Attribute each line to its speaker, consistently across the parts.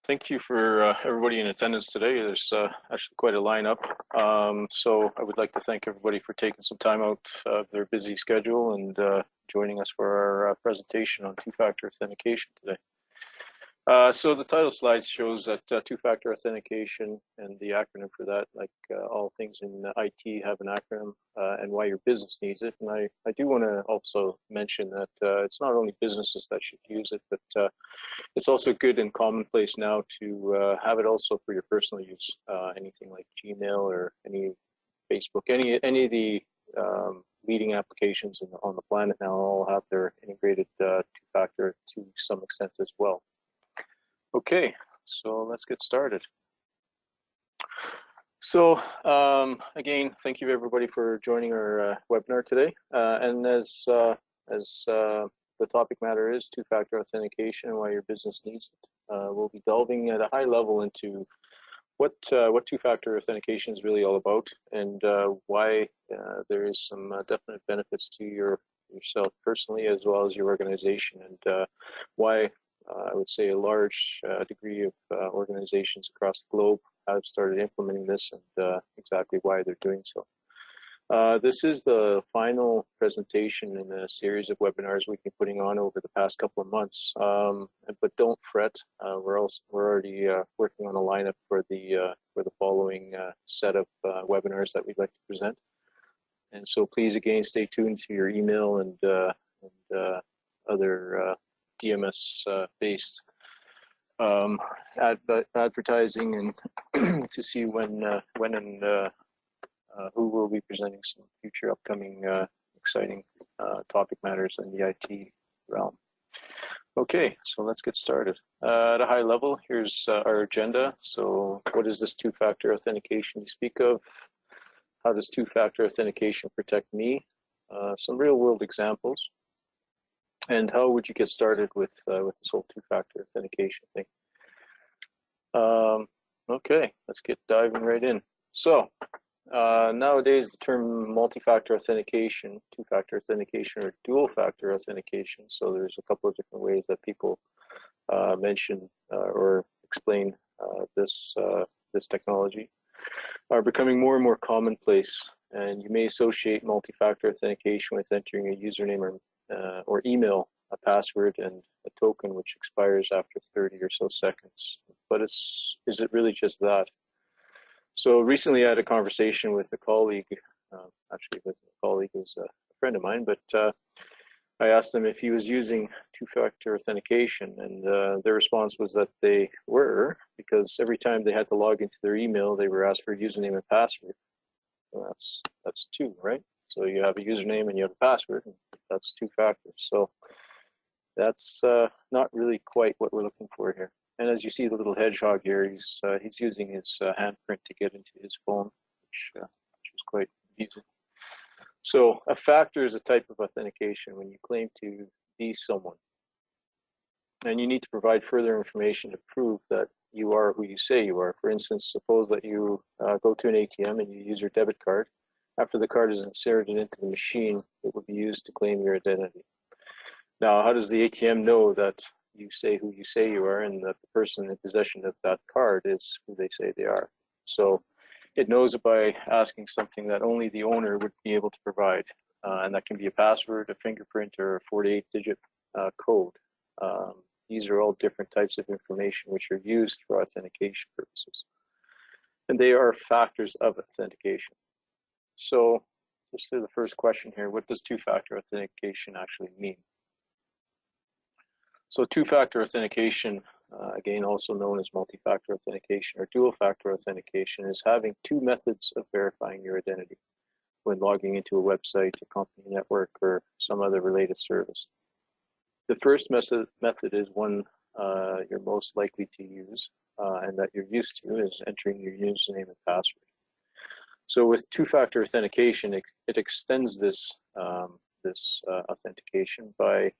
Speaker 1: Thank you for everybody in attendance today. There's actually quite a lineup. So I would like to thank everybody for taking some time out of their busy schedule and joining us for our presentation on two-factor authentication today. So the title slide shows that two-factor authentication and the acronym for that, like all things in IT have an acronym and why your business needs it. And I do want to also mention that it's not only businesses that should use it, but it's also good and commonplace now to have it also for your personal use. Anything like Gmail or any Facebook, any of the leading applications on the planet now all have their integrated two-factor to some extent as well. Okay, so let's get started. So again, thank you everybody for joining our webinar today. And as the topic matter is two-factor authentication and why your business needs it, we'll be delving at a high level into what two-factor authentication is really all about, and why there is some definite benefits to yourself personally as well as your organization, and why I would say a large degree of organizations across the globe have started implementing this, and exactly why they're doing so. This is the final presentation in a series of webinars we've been putting on over the past couple of months. But don't fret, we're already working on a lineup for the following set of webinars that we'd like to present. And so please again stay tuned to your email and other DMS-based advertising, and to see when and who will be presenting some future upcoming exciting topic matters in the IT realm. Okay, so let's get started. At a high level, here's our agenda. So what is this two-factor authentication you speak of? How does two-factor authentication protect me? Some real-world examples. And how would you get started with this whole two-factor authentication thing? Okay, let's get diving right in. So nowadays, the term multi-factor authentication, two-factor authentication, or dual-factor authentication, so there's a couple of different ways that people mention or explain this technology, are becoming more and more commonplace. And you may associate multi-factor authentication with entering a username or email, a password, and a token which expires after 30 or so seconds. But is it really just that? So recently I had a conversation with a colleague, actually a colleague who's a friend of mine, but I asked him if he was using two-factor authentication, and their response was that they were, because every time they had to log into their email, they were asked for a username and password. Well, that's two, right? So you have a username and you have a password, and that's two factors. So that's not really quite what we're looking for here. And as you see the little hedgehog here, he's using his handprint to get into his phone, which is quite amusing. So a factor is a type of authentication when you claim to be someone, and you need to provide further information to prove that you are who you say you are. For instance, suppose that you go to an ATM and you use your debit card. After the card is inserted into the machine, it will be used to claim your identity. Now, how does the ATM know that you say who you say you are and that the person in possession of that card is who they say they are? So it knows it by asking something that only the owner would be able to provide, and that can be a password, a fingerprint, or a 48-digit code. These are all different types of information which are used for authentication purposes, and they are factors of authentication. So just to the first question here, what does two-factor authentication actually mean? So two-factor authentication, again also known as multi-factor authentication or dual-factor authentication, is having two methods of verifying your identity when logging into a website, a company network, or some other related service. The first method is one you're most likely to use and that you're used to, is entering your username and password. So with two-factor authentication, it extends this authentication by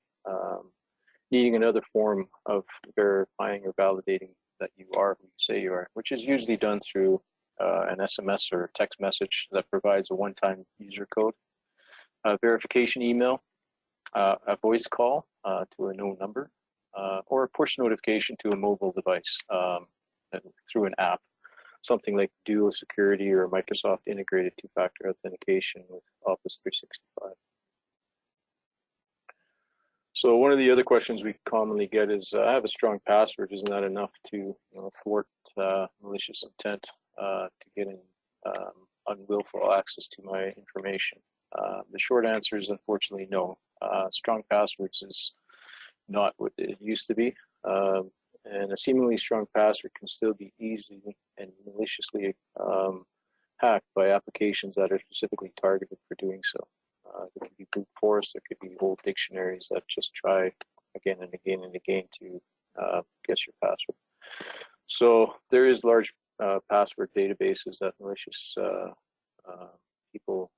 Speaker 1: needing another form of verifying or validating that you are who you say you are, which is usually done through an SMS or text message that provides a one-time user code, a verification email, a voice call to a known number, or a push notification to a mobile device through an app, something like Duo Security or Microsoft integrated two-factor authentication with Office 365. So one of the other questions we commonly get is, I have a strong password, isn't that enough to thwart malicious intent to get in unwillful access to my information? The short answer is unfortunately no. Strong passwords is not what it used to be. And a seemingly strong password can still be easily and maliciously hacked by applications that are specifically targeted for doing so. There could be brute force, there could be old dictionaries that just try again and again and again to guess your password. So there is large password databases that malicious people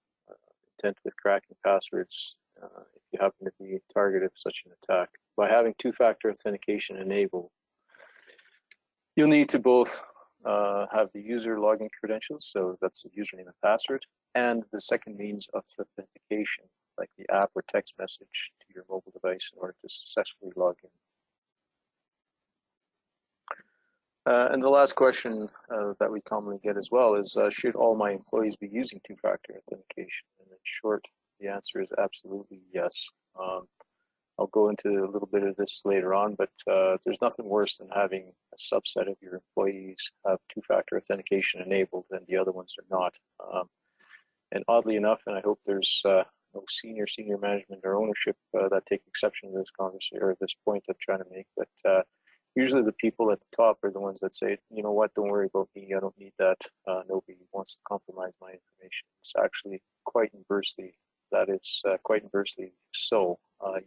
Speaker 1: intent with cracking passwords if you happen to be targeted of such an attack. By having two-factor authentication enabled, you'll need to both have the user login credentials, so that's the username and password, and the second means of authentication, like the app or text message to your mobile device in order to successfully log in. And the last question that we commonly get as well is, should all my employees be using two-factor authentication? And in short, the answer is absolutely yes. I'll go into a little bit of this later on, but there's nothing worse than having a subset of your employees have two-factor authentication enabled and the other ones are not. And oddly enough, and I hope there's no senior management or ownership that take exception to this conversation or this point I'm trying to make, but usually the people at the top are the ones that say, you know what, don't worry about me, I don't need that. Nobody wants to compromise my information. It's actually quite inversely, quite inversely so.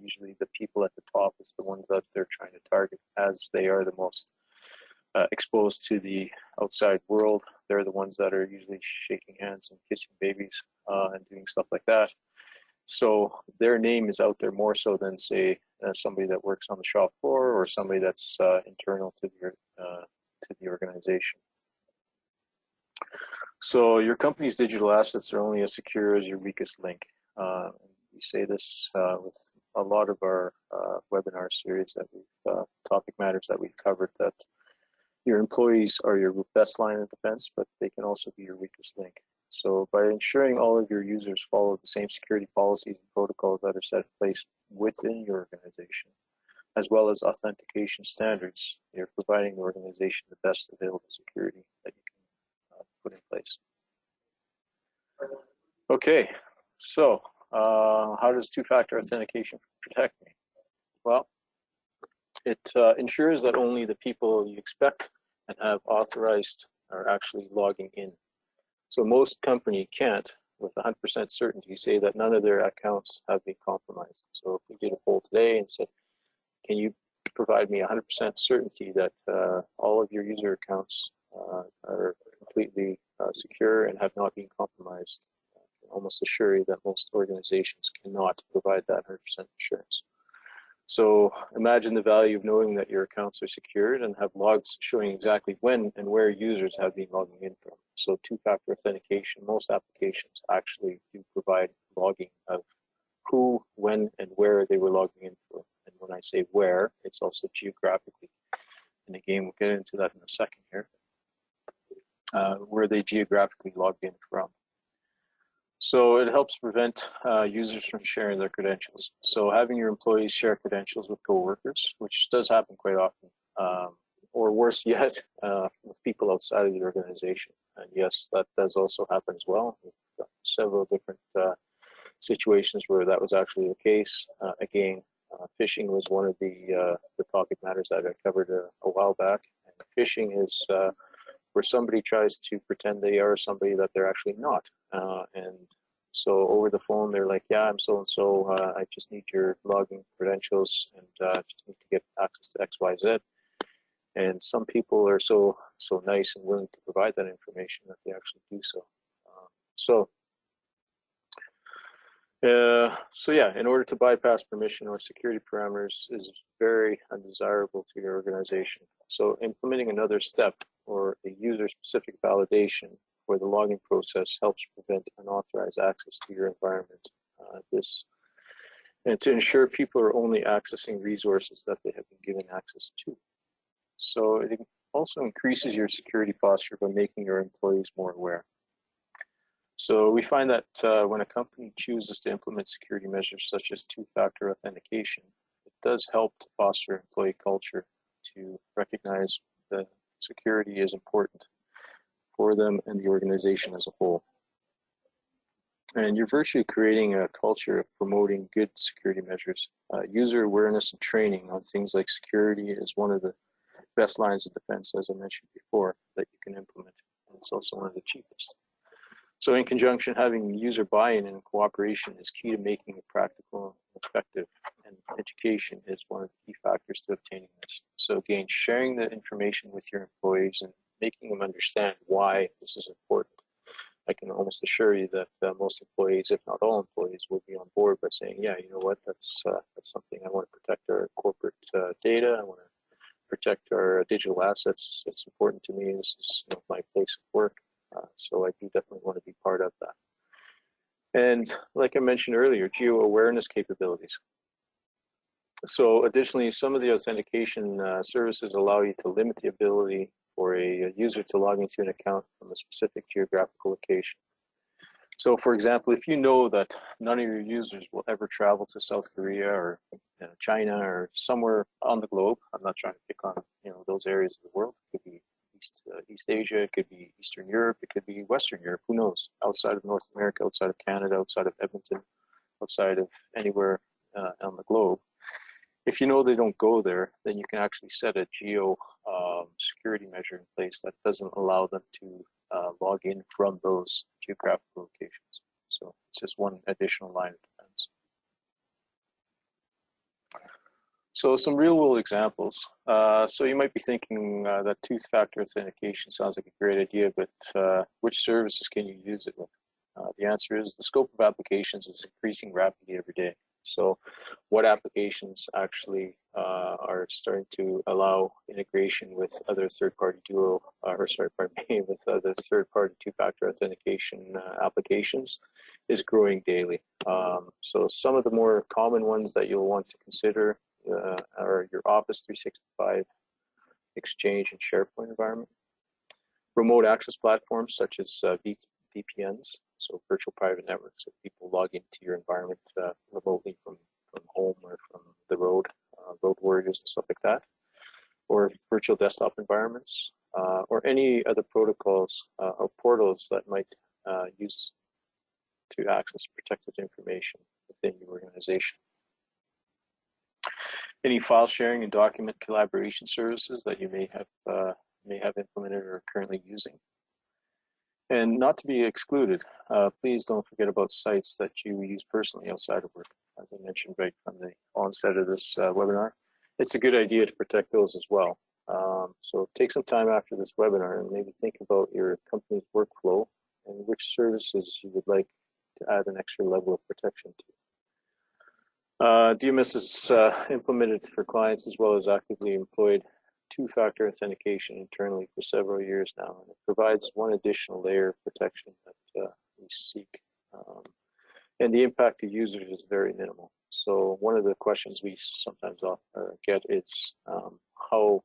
Speaker 1: Usually the people at the top is the ones that they're trying to target, as they are the most exposed to the outside world. They're the ones that are usually shaking hands and kissing babies and doing stuff like that. So their name is out there more so than, say, somebody that works on the shop floor or somebody that's internal to the organization. So your company's digital assets are only as secure as your weakest link. We say this with a lot of our webinar series that we've, topic matters that we've covered, that your employees are your best line of defense, but they can also be your weakest link. So by ensuring all of your users follow the same security policies and protocols that are set in place within your organization, as well as authentication standards, you're providing the organization the best available security that you can put in place. Okay, so how does two-factor authentication protect me? Well, it ensures that only the people you expect and have authorized are actually logging in. So most company can't, with 100% certainty, say that none of their accounts have been compromised. So if we did a poll today and said, can you provide me 100% certainty that all of your user accounts are completely secure and have not been compromised? I can almost assure you that most organizations cannot provide that 100% assurance. So imagine the value of knowing that your accounts are secured and have logs showing exactly when and where users have been logging in from. So two-factor authentication, most applications actually do provide logging of who, when, and where they were logging in from. And when I say where, it's also geographically. And again, we'll get into that in a second here, where they geographically logged in from. So it helps prevent users from sharing their credentials. So having your employees share credentials with coworkers, which does happen quite often, or worse yet, with people outside of the organization. And yes, that does also happen as well. We've got several different situations where that was actually the case. Again, phishing was one of the topic matters that I covered a while back. And phishing is where somebody tries to pretend they are somebody that they're actually not. And so over the phone, they're like, yeah, I'm so-and-so, I just need your login credentials and just need to get access to X, Y, Z. And some people are so nice and willing to provide that information that they actually do so. So yeah, in order to bypass permission or security parameters is very undesirable to your organization. So implementing another step or a user-specific validation for the login process helps prevent unauthorized access to your environment. This and to ensure people are only accessing resources that they have been given access to. So it also increases your security posture by making your employees more aware. So we find that when a company chooses to implement security measures such as two-factor authentication, it does help to foster employee culture to recognize that security is important for them and the organization as a whole. And you're virtually creating a culture of promoting good security measures. User awareness and training on things like security is one of the best lines of defense, as I mentioned before, that you can implement. And it's also one of the cheapest. So in conjunction, having user buy-in and cooperation is key to making it practical and effective. And education is one of the key factors to obtaining this. So again, sharing the information with your employees and making them understand why this is important. I can almost assure you that most employees, if not all employees, will be on board by saying, yeah, you know what, that's something I want to protect our corporate data. I want to protect our digital assets. It's important to me. This is my place of work. So I do definitely want to be part of that. And like I mentioned earlier, geo-awareness capabilities. So additionally, some of the authentication services allow you to limit the ability for a user to log into an account from a specific geographical location. So for example, if you know that none of your users will ever travel to South Korea or China or somewhere on the globe, I'm not trying to pick on those areas of the world. It could be East Asia, it could be Eastern Europe, it could be Western Europe, who knows? Outside of North America, outside of Canada, outside of Edmonton, outside of anywhere on the globe. If you know they don't go there, then you can actually set a geo security measure in place that doesn't allow them to log in from those geographical locations. So it's just one additional line of defense. So some real world examples. So you might be thinking that two-factor authentication sounds like a great idea, but which services can you use it with? The answer is the scope of applications is increasing rapidly every day. So what applications actually are starting to allow integration with other third-party with other third-party two-factor authentication applications is growing daily. So some of the more common ones that you'll want to consider are your Office 365 Exchange and SharePoint environment, remote access platforms such as VPNs, so virtual private networks, so people log into your environment remotely from home or from the road, road warriors and stuff like that, or virtual desktop environments, or any other protocols or portals that might use to access protected information within your organization. Any file sharing and document collaboration services that you may have implemented or are currently using. And not to be excluded, please don't forget about sites that you use personally outside of work. As I mentioned right from the onset of this webinar, it's a good idea to protect those as well. So take some time after this webinar and maybe think about your company's workflow and which services you would like to add an extra level of protection to. DMS is implemented for clients as well as actively employed two-factor authentication internally for several years now, and it provides one additional layer of protection that we seek. And the impact to users is very minimal. So one of the questions we sometimes get is how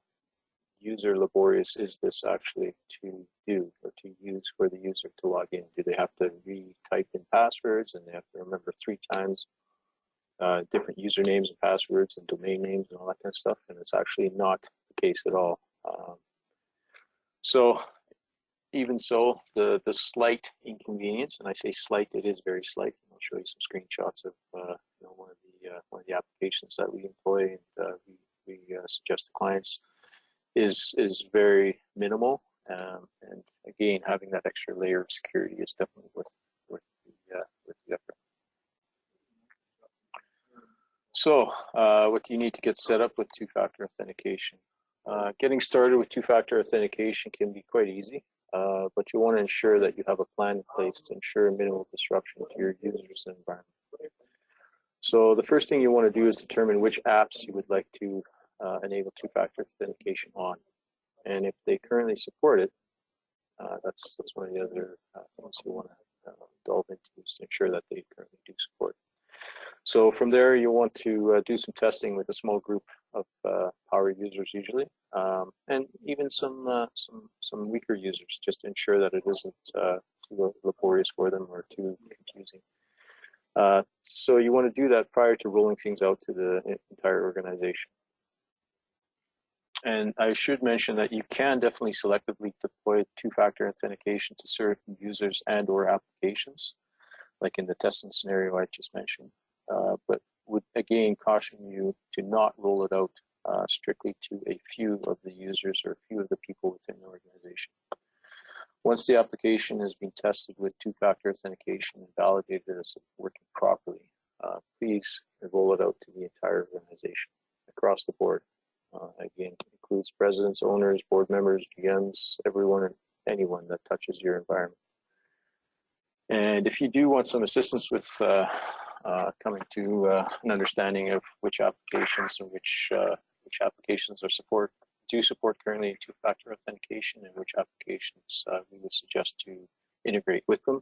Speaker 1: user laborious is this actually to do or to use for the user to log in? Do they have to re-type in passwords and they have to remember 3 times different usernames and passwords and domain names and all that kind of stuff? And it's actually not the case at all. So even so, the slight inconvenience, and I say slight, it is very slight. I'll show you some screenshots of one of the applications that we employ and we suggest to clients is very minimal. And again, having that extra layer of security is definitely worth the effort. So what do you need to get set up with two-factor authentication? Getting started with two-factor authentication can be quite easy, but you want to ensure that you have a plan in place to ensure minimal disruption to your users and environment. So the first thing you want to do is determine which apps you would like to enable two-factor authentication on. And if they currently support it, that's one of the other things you want to delve into, is to ensure that they currently do support. So from there, you'll want to do some testing with a small group of power users usually, and even some weaker users, just to ensure that it isn't too laborious for them or too confusing. So you want to do that prior to rolling things out to the entire organization. And I should mention that you can definitely selectively deploy two-factor authentication to certain users and or applications, like in the testing scenario I just mentioned, but would again caution you to not roll it out strictly to a few of the users or a few of the people within the organization. Once the application has been tested with two-factor authentication and validated as working properly, please roll it out to the entire organization across the board. Again, includes presidents, owners, board members, GMs, everyone, anyone that touches your environment. And if you do want some assistance with coming to an understanding of which applications and which applications do support currently two-factor authentication and which applications we would suggest to integrate with them,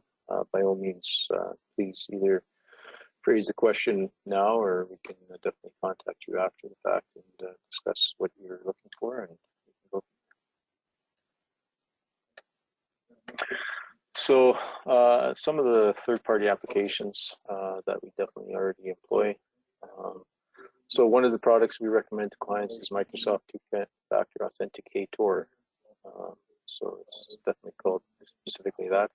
Speaker 1: by all means, please either phrase the question now, or we can definitely contact you after the fact and discuss what you're looking for, and we can go. So some of the third-party applications that we definitely already employ. So one of the products we recommend to clients is Microsoft Two-Factor Authenticator. So it's definitely called specifically that.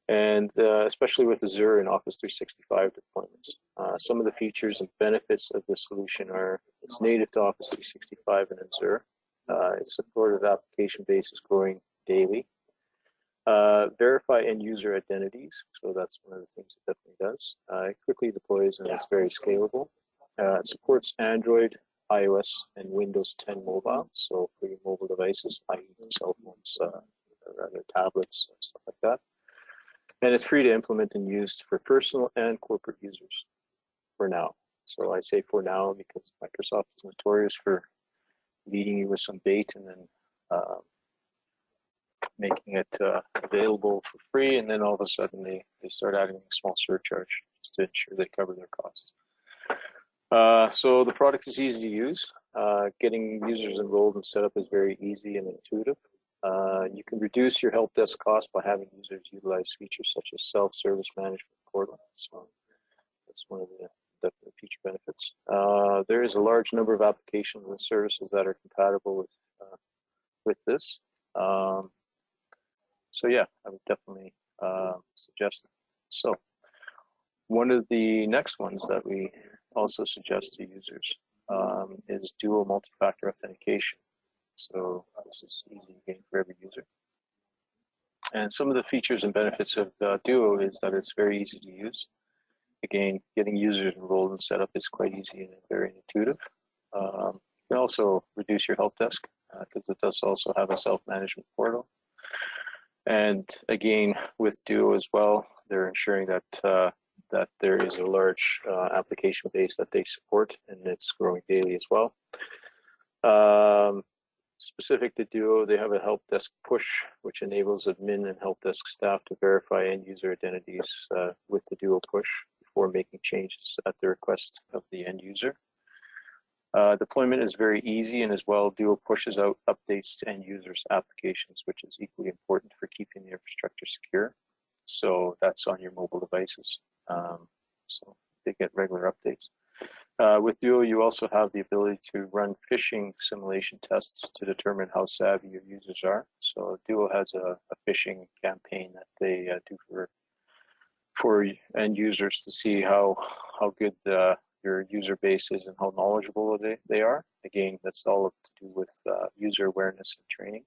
Speaker 1: And especially with Azure and Office 365 deployments. Some of the features and benefits of the solution are it's native to Office 365 and Azure. Its supported application base is growing daily. Verify end user identities, so that's one of the things it definitely does. It quickly deploys and it's very scalable. It supports Android, iOS, and Windows 10 mobile, so for your mobile devices, i.e. cell phones, or rather tablets, and stuff like that. And it's free to implement and use for personal and corporate users for now. So I say for now because Microsoft is notorious for leading you with some bait and then making it available for free, and then all of a sudden they start adding a small surcharge just to ensure they cover their costs. So the product is easy to use. Getting users enrolled and set up is very easy and intuitive. You can reduce your help desk costs by having users utilize features such as self-service management portal. So that's one of the definite feature benefits. There is a large number of applications and services that are compatible with this. So yeah, I would definitely suggest it. So one of the next ones that we also suggest to users is dual multi-factor authentication. So this is easy again for every user. And some of the features and benefits of Duo is that it's very easy to use. Again, getting users enrolled and set up is quite easy and very intuitive. You can also reduce your help desk because it does also have a self-management portal. And again, with Duo as well, they're ensuring that that there is a large application base that they support, and it's growing daily as well. Specific to Duo, they have a help desk push, which enables admin and help desk staff to verify end user identities with the Duo push before making changes at the request of the end user. Deployment is very easy, and as well, Duo pushes out updates to end users' applications, which is equally important for keeping the infrastructure secure. So that's on your mobile devices. So they get regular updates. With Duo, you also have the ability to run phishing simulation tests to determine how savvy your users are. So Duo has a phishing campaign that they do for end users to see how good your user base is and how knowledgeable they are. Again, that's all to do with user awareness and training.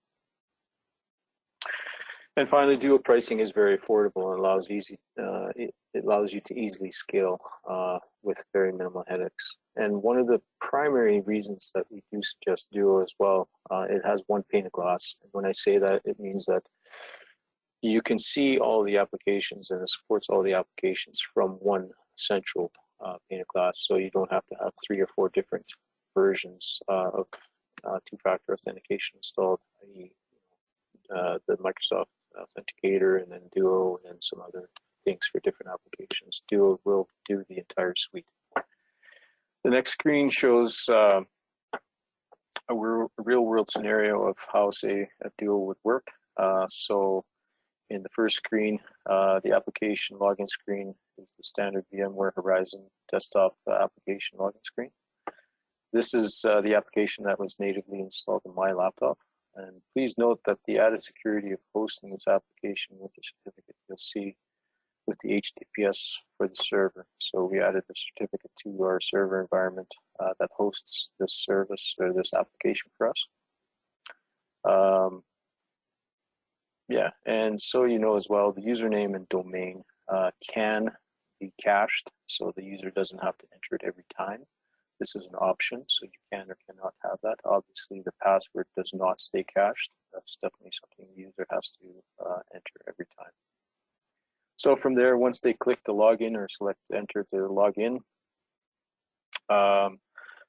Speaker 1: And finally, Duo pricing is very affordable and allows it allows you to easily scale with very minimal headaches. And one of the primary reasons that we do suggest Duo as well, it has one pane of glass. And when I say that, it means that you can see all the applications and it supports all the applications from one central pane of glass. So you don't have to have 3 or 4 different versions of two-factor authentication installed, i.e. The Microsoft Authenticator and then Duo and then some other things for different applications. Duo will do the entire suite. The next screen shows a real-world scenario of how, say, a Duo would work. So in the first screen, the application login screen is the standard VMware Horizon desktop application login screen. This is the application that was natively installed in my laptop. And please note that the added security of hosting this application with the certificate you'll see with the HTTPS for the server. So we added the certificate to our server environment that hosts this service or this application for us. Yeah, and so you know as well, the username and domain can be cached, so the user doesn't have to enter it every time. This is an option, so you can or cannot have that. Obviously, the password does not stay cached. That's definitely something the user has to enter every time. So from there, once they click the login or select enter to log in, the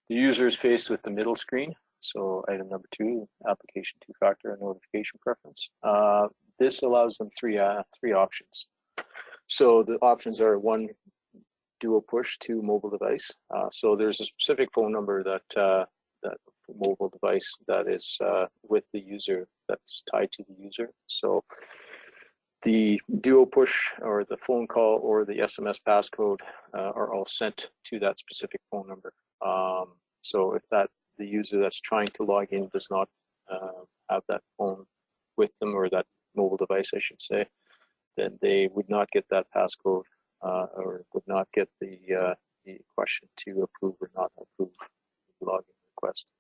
Speaker 1: user is faced with the middle screen. So item number 2, application two-factor notification preference. This allows them three options. So the options are 1, Duo push to mobile device. So there's a specific phone number that mobile device that is with the user, that's tied to the user. So the Duo push or the phone call or the SMS passcode are all sent to that specific phone number. So if the user that's trying to log in does not have that phone with them, or that mobile device, I should say, then they would not get that passcode or would not get the question to approve or not approve the login request.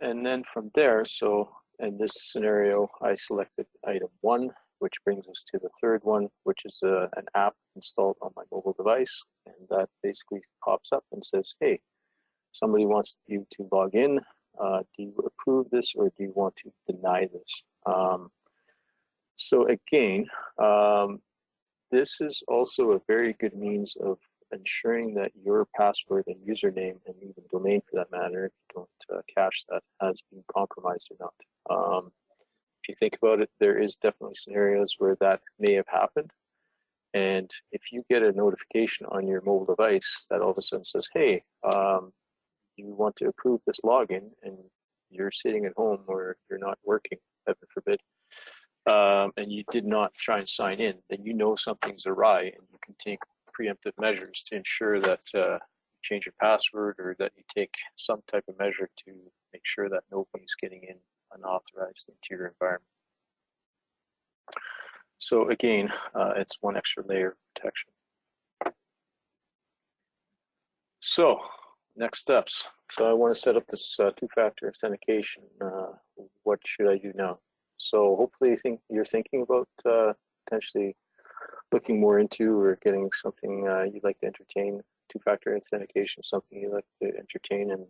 Speaker 1: And then from there, so in this scenario, I selected item 1, which brings us to the third one, which is an app installed on my mobile device. And that basically pops up and says, hey, somebody wants you to log in. Do you approve this or do you want to deny this? So again, this is also a very good means of ensuring that your password and username, and even domain for that matter, if you don't cache that, has been compromised or not. If you think about it, there is definitely scenarios where that may have happened. And if you get a notification on your mobile device that all of a sudden says, hey, you want to approve this login, and you're sitting at home or you're not working, heaven forbid, and you did not try and sign in, then you know something's awry, and you can take preemptive measures to ensure that you change your password, or that you take some type of measure to make sure that nobody's getting in unauthorized into your environment. So again, it's one extra layer of protection. So next steps. So I want to set up this two-factor authentication. What should I do now? So hopefully you're thinking about potentially looking more into or getting something you'd like to entertain. Two-factor authentication, something you'd like to entertain and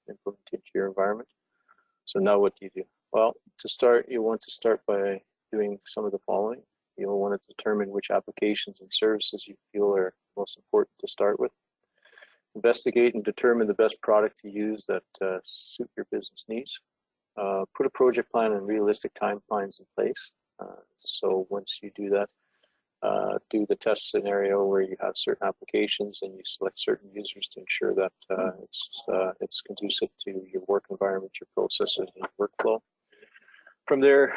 Speaker 1: implement into your environment. So now what do you do? Well, to start, you want to start by doing some of the following. You'll want to determine which applications and services you feel are most important to start with. Investigate and determine the best product to use that suit your business needs. Put a project plan and realistic timelines in place. So once you do that, do the test scenario where you have certain applications and you select certain users to ensure that it's conducive to your work environment, your processes, and your workflow. From there,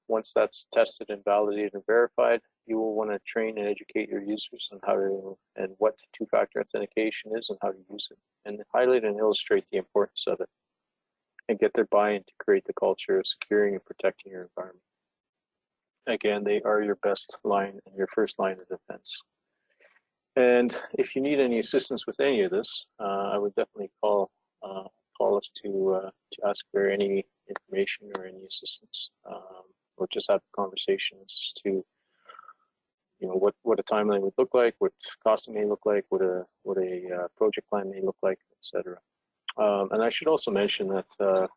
Speaker 1: once that's tested and validated and verified, you will want to train and educate your users on how to and what two-factor authentication is and how to use it, and highlight and illustrate the importance of it, and get their buy-in to create the culture of securing and protecting your environment. Again, they are your best line and your first line of defense. And if you need any assistance with any of this, I would definitely call us to ask for any information or any assistance, or just have conversations to, what a timeline would look like, what costing may look like, what a project plan may look like, etc. And I should also mention that the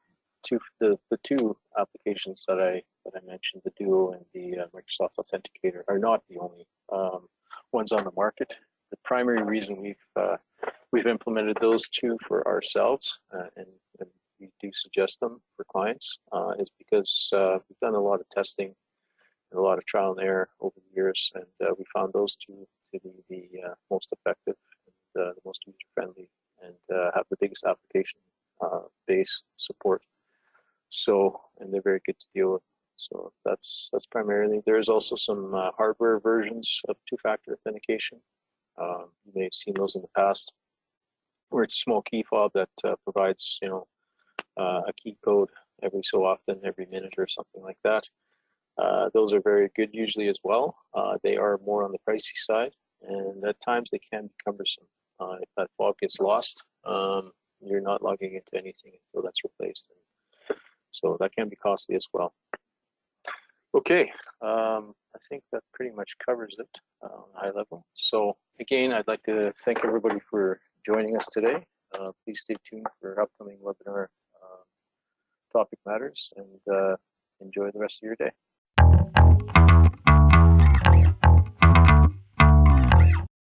Speaker 1: two applications that I mentioned, the Duo and the Microsoft Authenticator, are not the only ones on the market. The primary reason we've implemented those two for ourselves, and we do suggest them for clients is because we've done a lot of testing and a lot of trial and error over the years, and we found those two to be the most effective and the most user-friendly and have the biggest application base support. So, and they're very good to deal with. So that's primarily. There's also some hardware versions of two-factor authentication. You may have seen those in the past, where it's a small key fob that provides, a key code every so often, every minute or something like that. Those are very good usually as well. They are more on the pricey side, and at times they can be cumbersome. If that fob gets lost, you're not logging into anything until that's replaced. And so that can be costly as well. Okay, I think that pretty much covers it on a high level. So again, I'd like to thank everybody for joining us today. Please stay tuned for upcoming webinar topic matters, and enjoy the rest of your day.